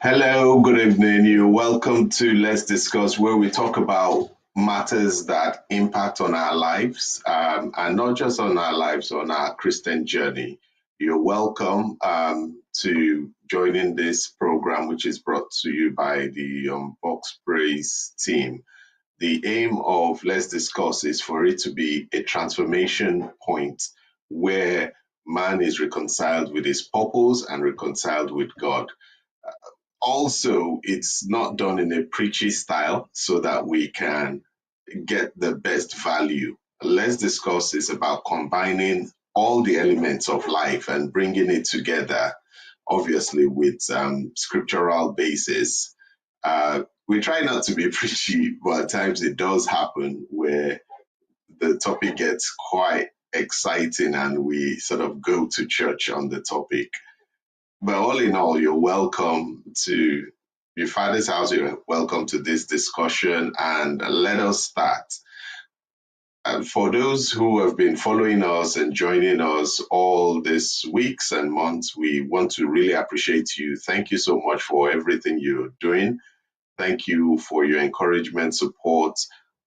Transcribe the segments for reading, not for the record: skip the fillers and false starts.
Hello, good evening. You're welcome to Let's Discuss, where we talk about matters that impact on our lives, and not just on our lives, on our Christian journey. You're welcome to join in this program, which is brought to you by the Box Praise team. The aim of Let's Discuss is for it to be a transformation point where man is reconciled with his purpose and reconciled with God. Also, it's not done in a preachy style so that we can get the best value. Let's discuss is about combining all the elements of life and bringing it together, obviously with scriptural basis. We try not to be preachy, but at times it does happen where the topic gets quite exciting and we sort of go to church on the topic. But all in all, you're welcome to your father's house. You're welcome to this discussion, and let us start. And for those who have been following us and joining us all these weeks and months, we want to really appreciate you. Thank you so much for everything you're doing. Thank you for your encouragement, support,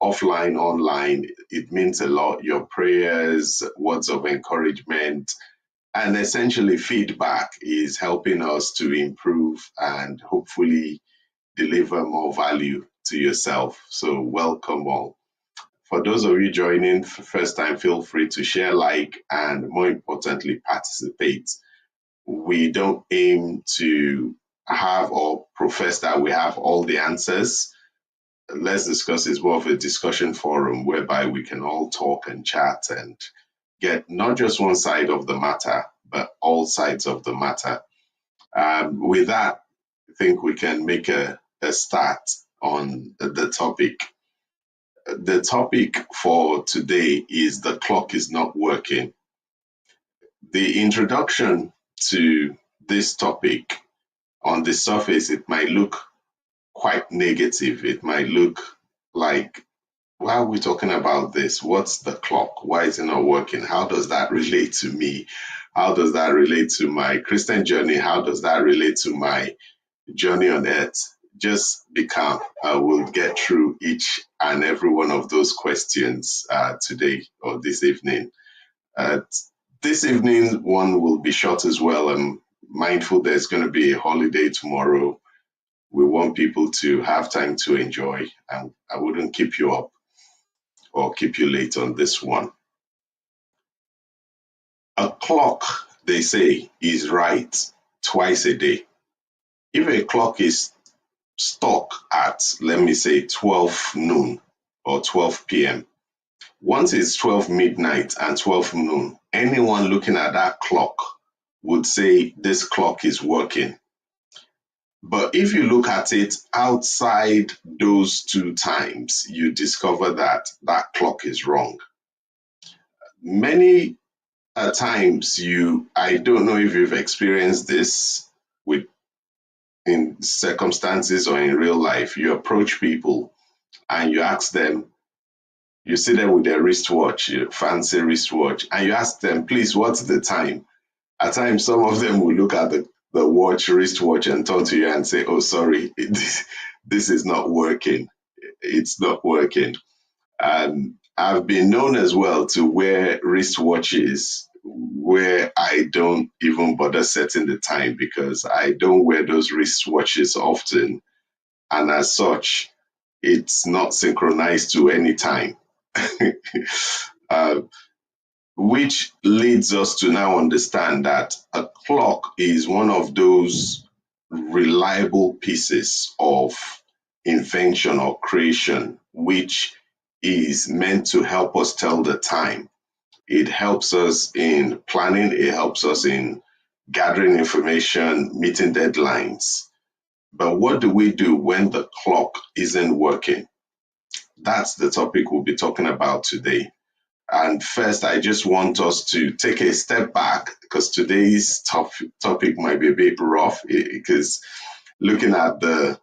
offline, online. It means a lot. Your prayers, words of encouragement, and essentially, feedback is helping us to improve and hopefully deliver more value to yourself. So, welcome all. For those of you joining for first time, feel free to share, like, and more importantly, participate. We don't aim to have or profess that we have all the answers. Let's discuss is more of a discussion forum whereby we can all talk and chat and get not just one side of the matter, but all sides of the matter. With that, I think we can make a start on the topic. The topic for today is the clock is not working. The introduction to this topic, on the surface, it might look quite negative. It might look like, why are we talking about this? What's the clock? Why is it not working? How does that relate to me? How does that relate to my Christian journey? How does that relate to my journey on earth? Just be calm. We'll get through each and every one of those questions today or this evening. Uh, this evening, one will be short as well. I'm mindful there's going to be a holiday tomorrow. We want people to have time to enjoy, and I wouldn't keep you up or keep you late on this one. A clock, they say, is right twice a day. If a clock is stuck at, let me say, 12 noon or 12 p.m., once it's 12 midnight and 12 noon, anyone looking at that clock would say this clock is working. But if you look at it outside those two times, you discover that that clock is wrong. Many at times, I don't know if you've experienced this with in circumstances or in real life. You approach people and you ask them, you see them with their wristwatch, your fancy wristwatch, and you ask them, please, what's the time? At times, some of them will look at the wristwatch and turn to you and say, oh, sorry, this is not working. It's not working. And I've been known as well to wear wristwatches where I don't even bother setting the time because I don't wear those wristwatches often. And as such, it's not synchronized to any time. uh, which leads us to now understand that a clock is one of those reliable pieces of invention or creation, which is meant to help us tell the time. It helps us in planning, it helps us in gathering information, meeting deadlines. But what do we do when the clock isn't working? That's the topic we'll be talking about today. And first, I just want us to take a step back because today's topic might be a bit rough because looking at the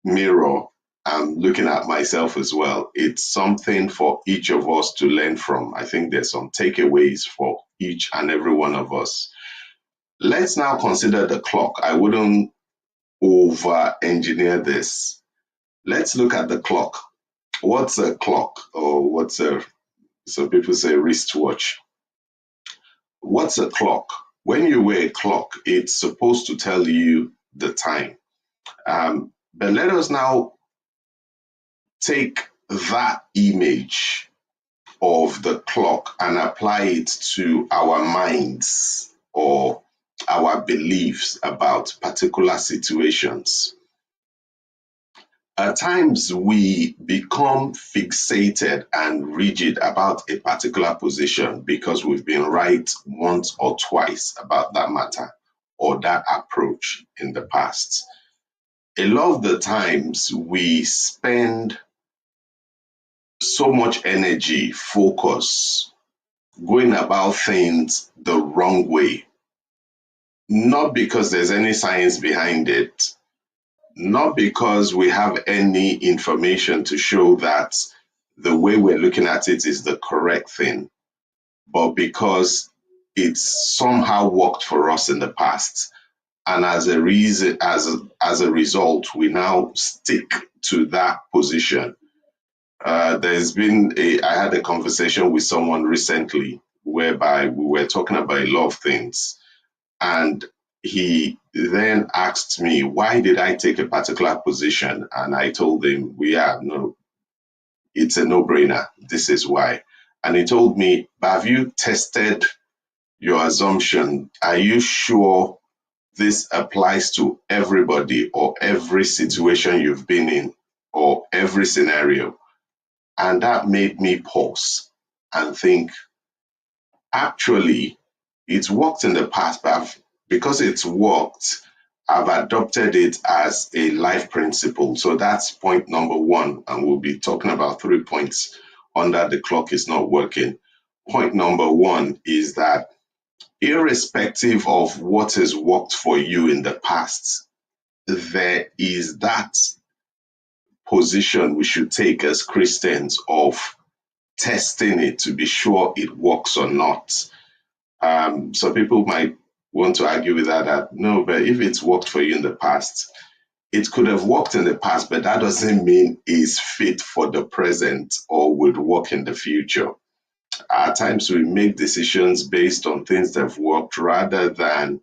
mirror, I'm looking at myself as well. It's something for each of us to learn from. I think there's some takeaways for each and every one of us. Let's now consider the clock. I wouldn't over engineer this. Let's look at the clock. What's a clock, or some people say wristwatch? What's a clock? When you wear a clock, it's supposed to tell you the time. But let us now take that image of the clock and apply it to our minds or our beliefs about particular situations. At times, we become fixated and rigid about a particular position because we've been right once or twice about that matter or that approach in the past. A lot of the times, we spend so much energy, focus, going about things the wrong way, not because there's any science behind it, not because we have any information to show that the way we're looking at it is the correct thing, but because it's somehow worked for us in the past. And as a result, we now stick to that position. I had a conversation with someone recently whereby we were talking about a lot of things. And he then asked me, why did I take a particular position? And I told him, no, it's a no brainer. This is why. And he told me, have you tested your assumption? Are you sure this applies to everybody or every situation you've been in or every scenario? And that made me pause and think, actually, it's worked in the past, but because it's worked, I've adopted it as a life principle. So that's point number one. And we'll be talking about 3 points under the clock is not working. Point number one is that irrespective of what has worked for you in the past, there is that position we should take as Christians of testing it to be sure it works or not. So people might want to argue with that no, but if it's worked for you in the past, it could have worked in the past, but that doesn't mean it's fit for the present or would work in the future. At times we make decisions based on things that have worked rather than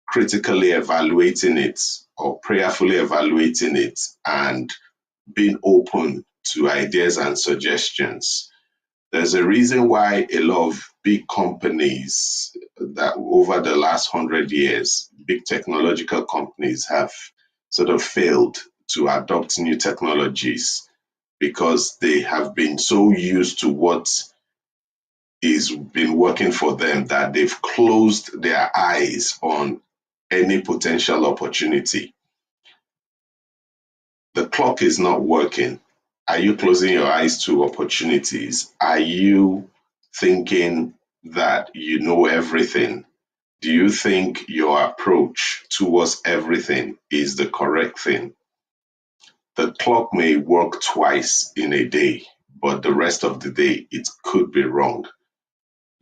critically evaluating it or prayerfully evaluating it and being open to ideas and suggestions. There's a reason why a lot of big companies that over the last 100 years, big technological companies have sort of failed to adopt new technologies because they have been so used to what is been working for them that they've closed their eyes on any potential opportunity. The clock is not working. Are you closing your eyes to opportunities? Are you thinking that you know everything? Do you think your approach towards everything is the correct thing? The clock may work twice in a day, but the rest of the day it could be wrong.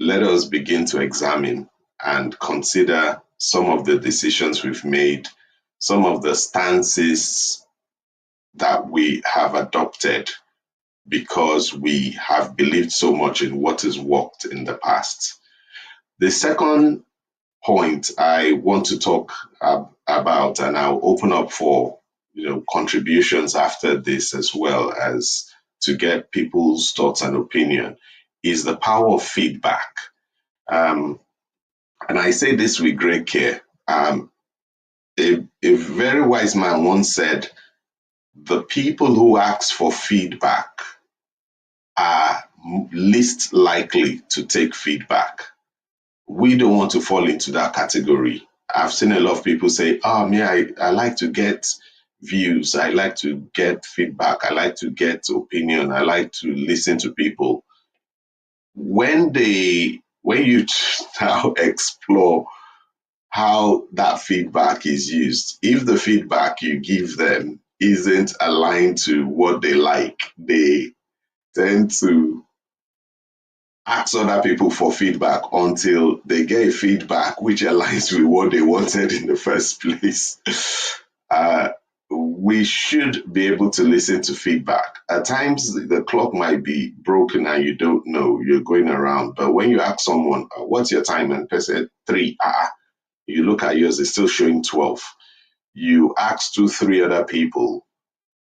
Let us begin to examine and consider some of the decisions we've made, some of the stances that we have adopted because we have believed so much in what has worked in the past. The second point I want to talk about, and I'll open up for contributions after this as well as to get people's thoughts and opinion, is the power of feedback. And I say this with great care. A very wise man once said, the people who ask for feedback are least likely to take feedback. We don't want to fall into that category. I've seen a lot of people say, oh, me, I like to get views. I like to get feedback. I like to get opinion. I like to listen to people. When you now explore how that feedback is used, if the feedback you give them isn't aligned to what they like, they tend to ask other people for feedback until they get feedback which aligns with what they wanted in the first place. Uh, we should be able to listen to feedback. At times, the clock might be broken and you don't know, you're going around. But when you ask someone, what's your time? And person 3, you look at yours, it's still showing 12. You ask 2, 3 other people,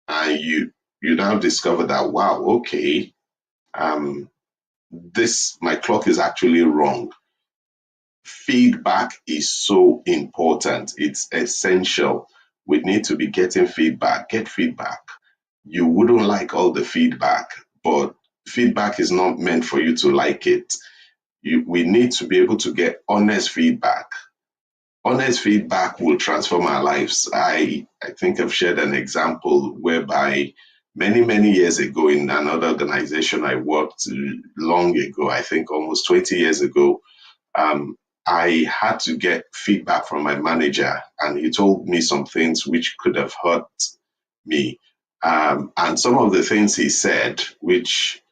and you now discover that, wow, okay, um, this my clock is actually wrong. Feedback is so important. It's essential. We need to be getting feedback. Get feedback. You wouldn't like all the feedback, but feedback is not meant for you to like it. We need to be able to get honest feedback. Honest feedback will transform our lives. I think I've shared an example whereby many years ago in another organization I worked long ago, I think almost 20 years ago, um, I had to get feedback from my manager, and he told me some things which could have hurt me. And some of the things he said, which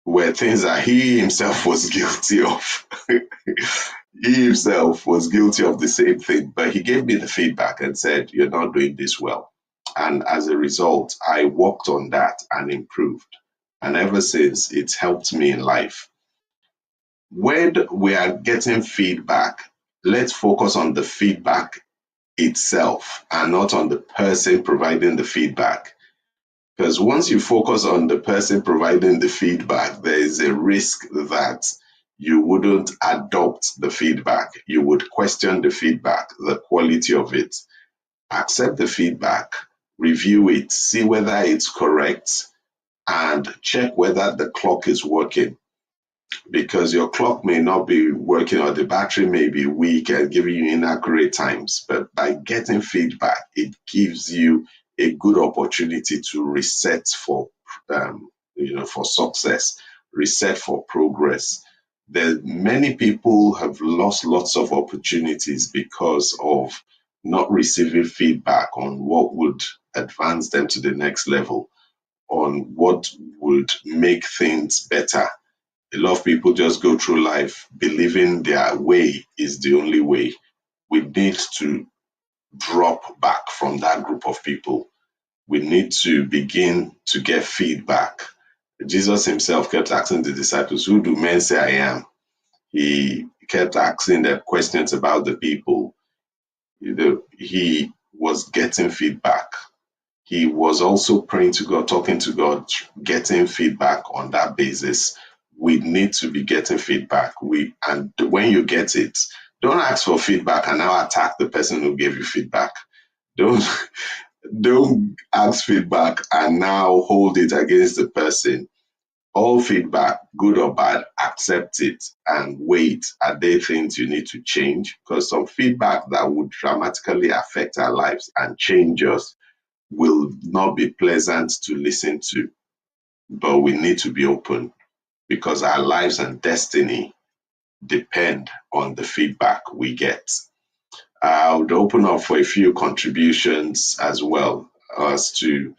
were things that he himself was guilty of. He himself was guilty of the same thing, but he gave me the feedback and said, "You're not doing this well." And as a result, I worked on that and improved. And ever since, it's helped me in life. When we are getting feedback, let's focus on the feedback itself and not on the person providing the feedback. Because once you focus on the person providing the feedback, there is a risk that you wouldn't adopt the feedback. You would question the feedback, the quality of it. Accept the feedback, review it, see whether it's correct, and check whether the clock is working, because your clock may not be working or the battery may be weak and giving you inaccurate times. But by getting feedback, it gives you a good opportunity to reset for success, reset for progress. There many people have lost lots of opportunities because of not receiving feedback on what would advance them to the next level, on what would make things better. A lot of people just go through life believing their way is the only way. We need to drop back from that group of people. We need to begin to get feedback. Jesus himself kept asking the disciples, "Who do men say I am?" He kept asking them questions about the people. He was getting feedback. He was also praying to God, talking to God, getting feedback on that basis. We need to be getting feedback. And when you get it, don't ask for feedback and now attack the person who gave you feedback. Don't don't ask feedback and now hold it against the person. All feedback, good or bad, accept it and wait. Are there things you need to change? Because some feedback that would dramatically affect our lives and change us will not be pleasant to listen to, but we need to be open because our lives and destiny depend on the feedback we get. I would open up for a few contributions as well as to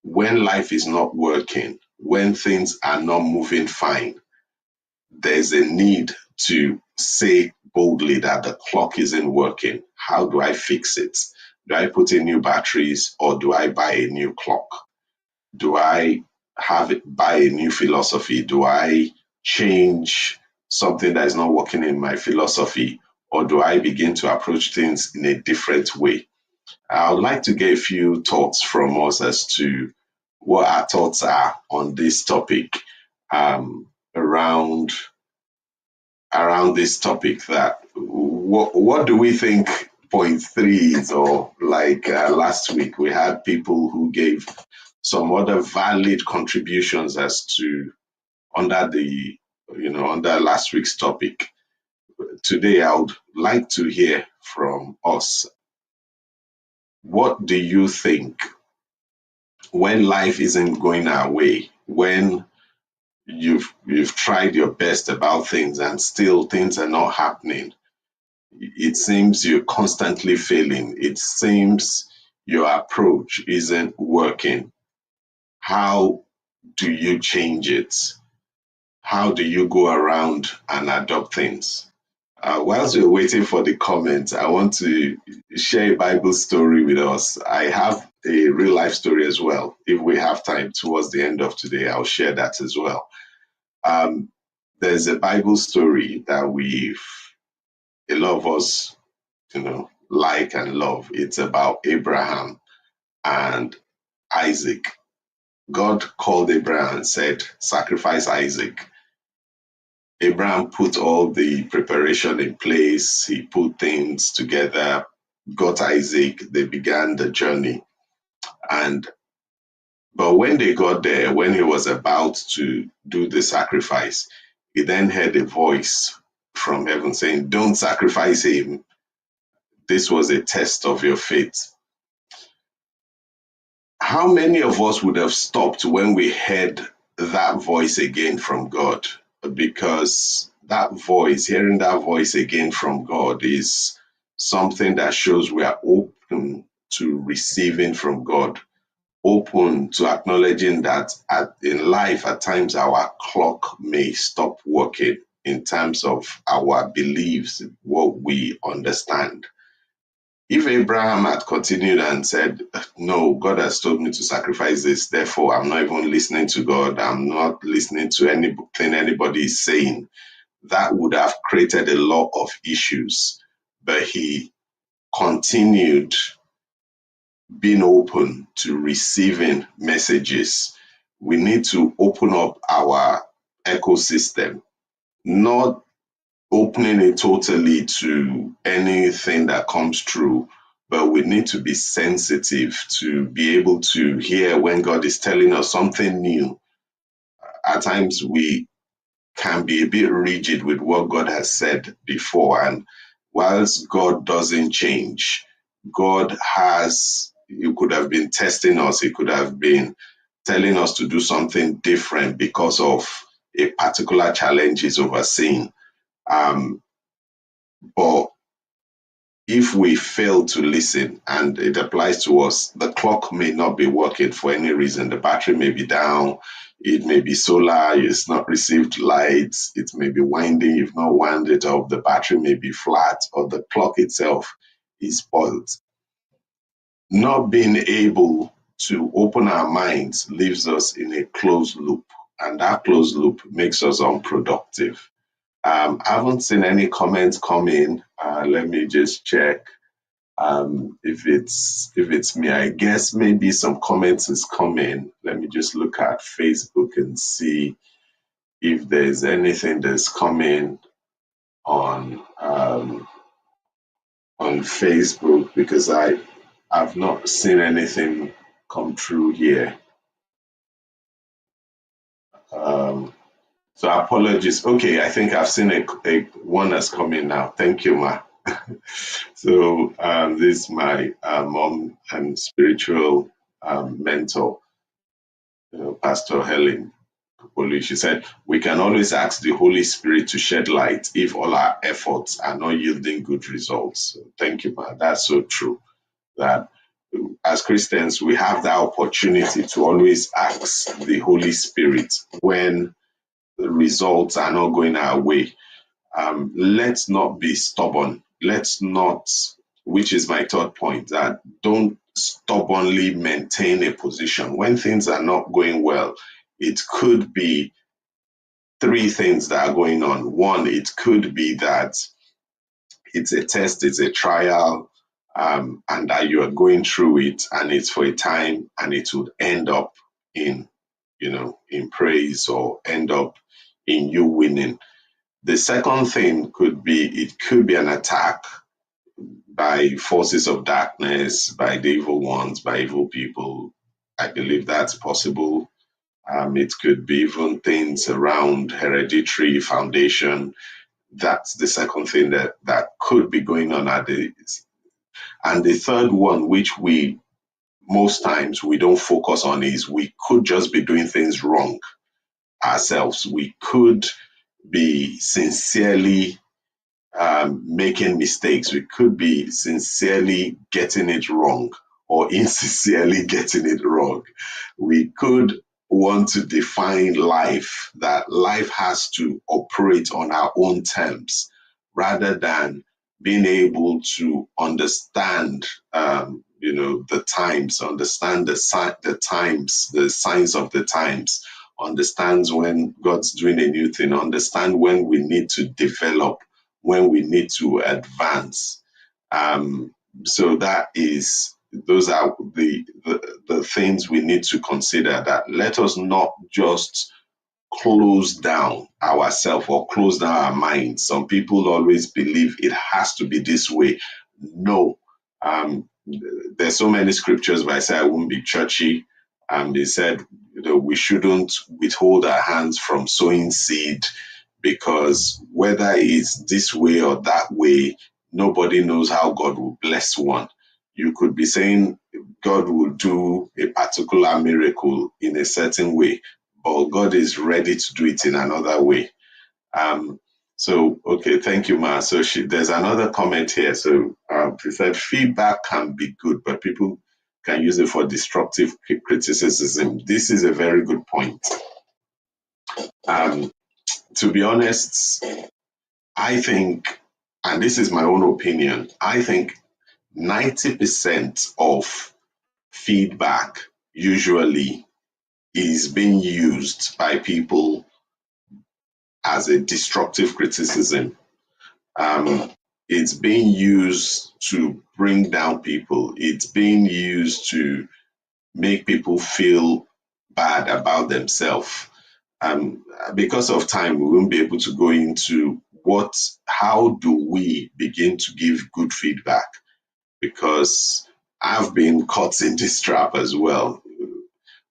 when life is not working, when things are not moving fine, there's a need to say boldly that the clock isn't working. How do I fix it? Do I put in new batteries or do I buy a new clock? Do I buy a new philosophy? Do I change something that is not working in my philosophy? Or do I begin to approach things in a different way? I would like to get a few thoughts from us as to what our thoughts are on this topic, around this topic. That what do we think point 3 is, or like last week we had people who gave some other valid contributions as to under the under last week's topic. Today I would like to hear from us. What do you think when life isn't going our way, when you've tried your best about things and still things are not happening? It seems you're constantly failing. It seems your approach isn't working. How do you change it? How do you go around and adopt things? Whilst we're waiting for the comments, I want to share a Bible story with us. I have a real life story as well. If we have time towards the end of today, I'll share that as well. Um, there's a Bible story that a lot of us, like and love. It's about Abraham and Isaac. God called Abraham and said, sacrifice Isaac. Abraham put all the preparation in place. He put things together, got Isaac. They began the journey. And but when they got there, when he was about to do the sacrifice, he then heard a voice from heaven saying, "Don't sacrifice him. This was a test of your faith." How many of us would have stopped when we heard that voice again from God? Because hearing that voice again from God is something that shows we are open to receiving from God, open to acknowledging that in life, at times, our clock may stop working in terms of our beliefs, what we understand. If Abraham had continued and said, "No, God has told me to sacrifice this, therefore I'm not even listening to God, I'm not listening to anything anybody is saying," that would have created a lot of issues. But he continued being open to receiving messages. We need to open up our ecosystem, not opening it totally to anything that comes through, but we need to be sensitive to be able to hear when God is telling us something new. At times, we can be a bit rigid with what God has said before. And whilst God doesn't change, He could have been testing us, He could have been telling us to do something different because of a particular challenge He's overseen. Um, but if we fail to listen, and it applies to us, the clock may not be working for any reason. The battery may be down, it may be solar, it's not received light, it may be winding, you've not wound it up, the battery may be flat, or the clock itself is spoiled. Not being able to open our minds leaves us in a closed loop, and that closed loop makes us unproductive. I haven't seen any comments come in. Let me just check. If it's me, I guess maybe some comments is coming. Let me just look at Facebook and see if there's anything that's coming on Facebook, because I've not seen anything come through here. Um, so apologies. Okay, I think I've seen a one that's coming now. Thank you, Ma. So this is my mom and spiritual mentor, Pastor Helen Kupoli. She said, "We can always ask the Holy Spirit to shed light if all our efforts are not yielding good results." So thank you, man. That's so true. That as Christians, we have the opportunity to always ask the Holy Spirit when the results are not going our way. Let's not be stubborn. Let's not, which is my third point, that don't stubbornly maintain a position. When things are not going well, it could be three things that are going on. One, it could be that it's a test, it's a trial, and that you are going through it and it's for a time and it would end up in, in praise or end up in you winning. The second thing it could be an attack by forces of darkness, by the evil ones, by evil people. I believe that's possible. It could be even things around hereditary foundation. That's the second thing that could be going on at the. And the third one, which we most times we don't focus on, is we could just be doing things wrong ourselves. We could be sincerely making mistakes. We could be sincerely getting it wrong or insincerely getting it wrong. We could want to define life, that life has to operate on our own terms, rather than being able to understand, the times, understand the times, the signs of the times, understands when God's doing a new thing, understand when we need to develop, when we need to advance. Um, so those are the things we need to consider, that let us not just close down ourselves or close down our minds. Some people always believe it has to be this way. No. There's so many scriptures, but I say I won't be churchy. They said, we shouldn't withhold our hands from sowing seed, because whether it's this way or that way, nobody knows how God will bless one. You could be saying God will do a particular miracle in a certain way, but God is ready to do it in another way. Um, okay, thank you, Ma. So there's another comment here. So she said feedback can be good, but people can use it for destructive criticism. This is a very good point. Um, to be honest, I think, and this is my own opinion, I think 90% of feedback usually is being used by people as a destructive criticism. It's being used to bring down people. It's being used to make people feel bad about themselves. Um, because of time, we won't be able to go into how do we begin to give good feedback? Because I've been caught in this trap as well.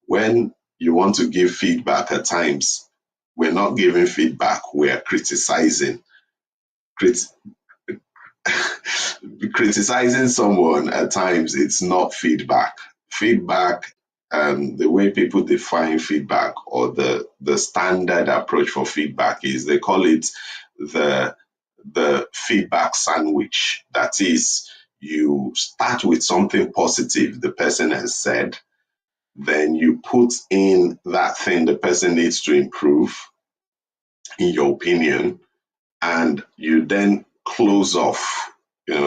When you want to give feedback, at times, we're not giving feedback, we're criticizing. Crit- Criticizing someone, at times, it's not feedback. Feedback, the way people define feedback, or the standard approach for feedback, is they call it the feedback sandwich. That is, you start with something positive the person has said, then you put in that thing the person needs to improve, in your opinion, and you then close off.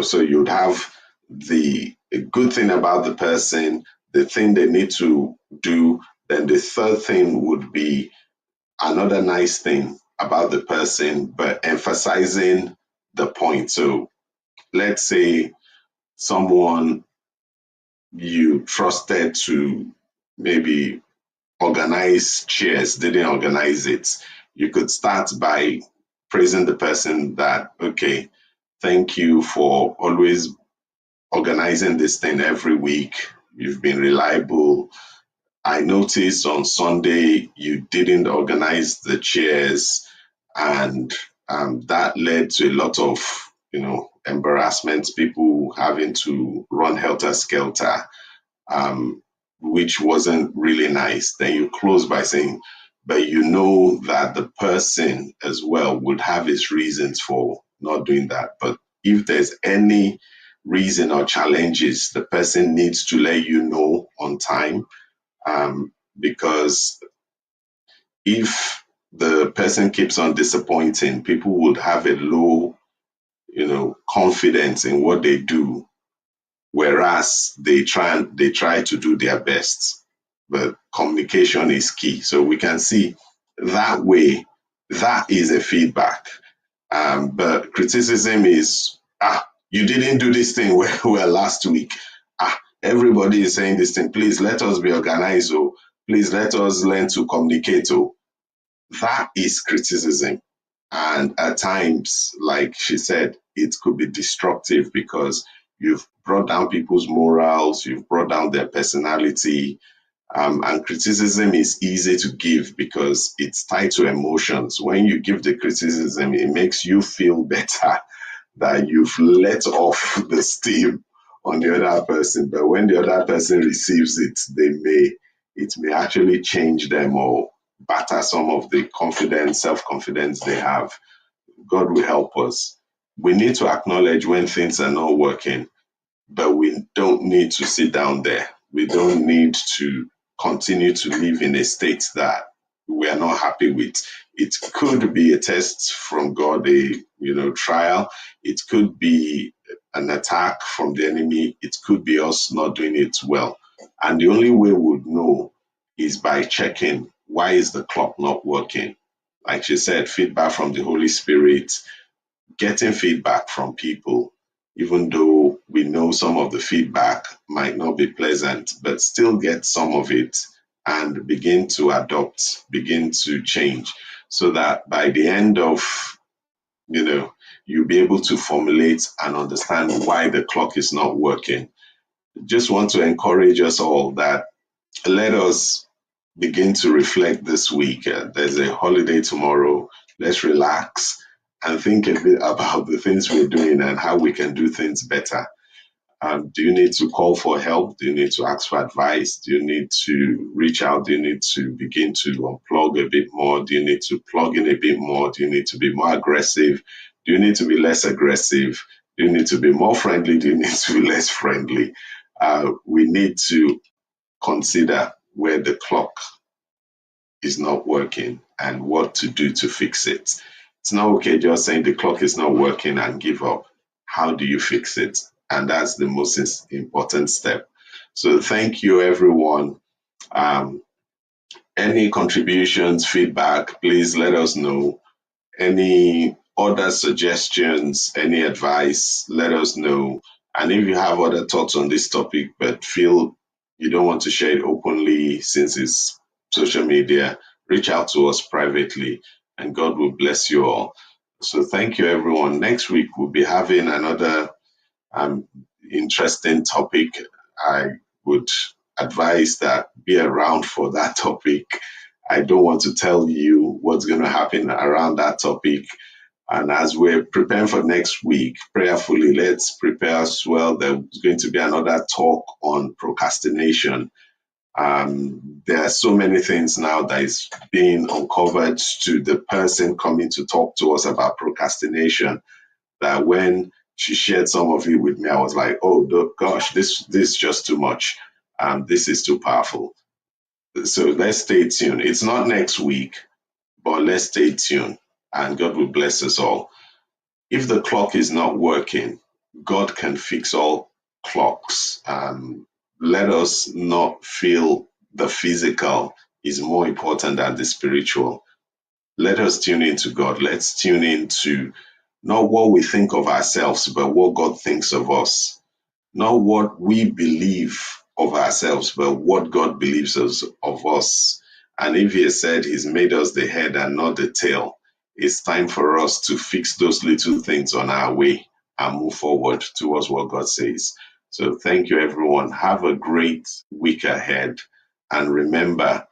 So you'd have the good thing about the person, the thing they need to do, then the third thing would be another nice thing about the person, but emphasizing the point. So let's say someone you trusted to maybe organize chairs didn't organize it. You could start by praising the person that, okay, thank you for always organizing this thing every week. You've been reliable. I noticed on Sunday you didn't organize the chairs, and that led to a lot of, embarrassment, people having to run helter skelter, um, which wasn't really nice. Then you close by saying, but you know that the person as well would have his reasons for not doing that. But if there's any reason or challenges, the person needs to let you know on time, because if the person keeps on disappointing, people would have a low, confidence in what they do, whereas they try to do their best. But communication is key. So we can see that way, that is a feedback. But criticism is, you didn't do this thing well last week. Everybody is saying this thing. Please let us be organized. Oh, please let us learn to communicate. Oh, that is criticism. And at times, like she said, it could be destructive, because you've brought down people's morals, you've brought down their personality. And criticism is easy to give because it's tied to emotions. When you give the criticism, it makes you feel better that you've let off the steam on the other person. But when the other person receives it, it may actually change them or batter some of the confidence, self-confidence they have. God will help us. We need to acknowledge when things are not working, but we don't need to sit down there. We don't need to continue to live in a state that we are not happy with. It could be a test from God, a trial. It could be an attack from the enemy. It could be us not doing it well. And the only way we would know is by checking, why is the clock not working? Like she said, feedback from the Holy Spirit, getting feedback from people, even though we know some of the feedback might not be pleasant, but still get some of it and begin to adopt, begin to change, so that by the end of, you'll be able to formulate and understand why the clock is not working. Just want to encourage us all that let us begin to reflect this week. There's a holiday tomorrow. Let's relax and think a bit about the things we're doing and how we can do things better. Do you need to call for help? Do you need to ask for advice? Do you need to reach out? Do you need to begin to unplug a bit more? Do you need to plug in a bit more? Do you need to be more aggressive? Do you need to be less aggressive? Do you need to be more friendly? Do you need to be less friendly? We need to consider where the clock is not working and what to do to fix it. It's not okay just saying the clock is not working and give up. How do you fix it? And that's the most important step. So thank you, everyone. Any contributions, feedback, please let us know. Any other suggestions, any advice, let us know. And if you have other thoughts on this topic, but feel you don't want to share it openly since it's social media, reach out to us privately and God will bless you all. So thank you, everyone. Next week, we'll be having another interesting topic. I would advise that be around for that topic. I don't want to tell you what's going to happen around that topic. And as we're preparing for next week, prayerfully, let's prepare as well. There's going to be another talk on procrastination. There are so many things now that is being uncovered to the person coming to talk to us about procrastination, that when she shared some of it with me, I was like, oh gosh, this is just too much. This is too powerful. So let's stay tuned. It's not next week, but let's stay tuned and God will bless us all. If the clock is not working, God can fix all clocks. Let us not feel the physical is more important than the spiritual. Let us tune into God. Let's tune into not what we think of ourselves, but what God thinks of us. Not what we believe of ourselves, but what God believes of us. And if He has said He's made us the head and not the tail, it's time for us to fix those little things on our way and move forward towards what God says. So thank you, everyone. Have a great week ahead. And remember,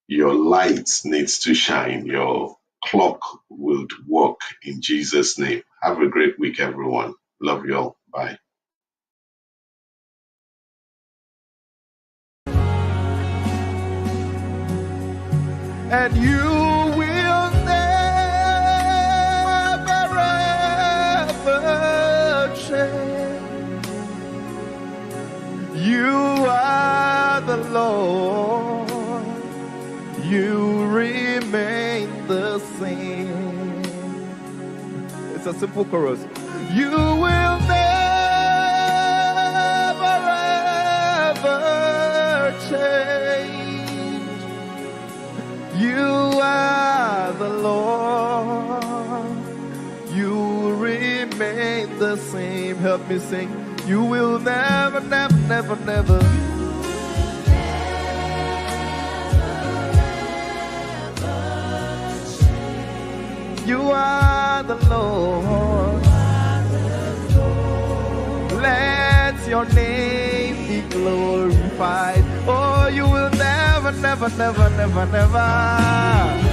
your light needs to shine. Your clock will work in Jesus' name. Have a great week, everyone. Love you all. Bye. And you will never ever change. You are the Lord. You remain the same. It's a simple chorus. You will never ever change. You are the Lord. You remain the same. Help me sing. You will never, never, never, never. You are the Lord. Let your name be glorified. Oh, you will never, never, never, never, never.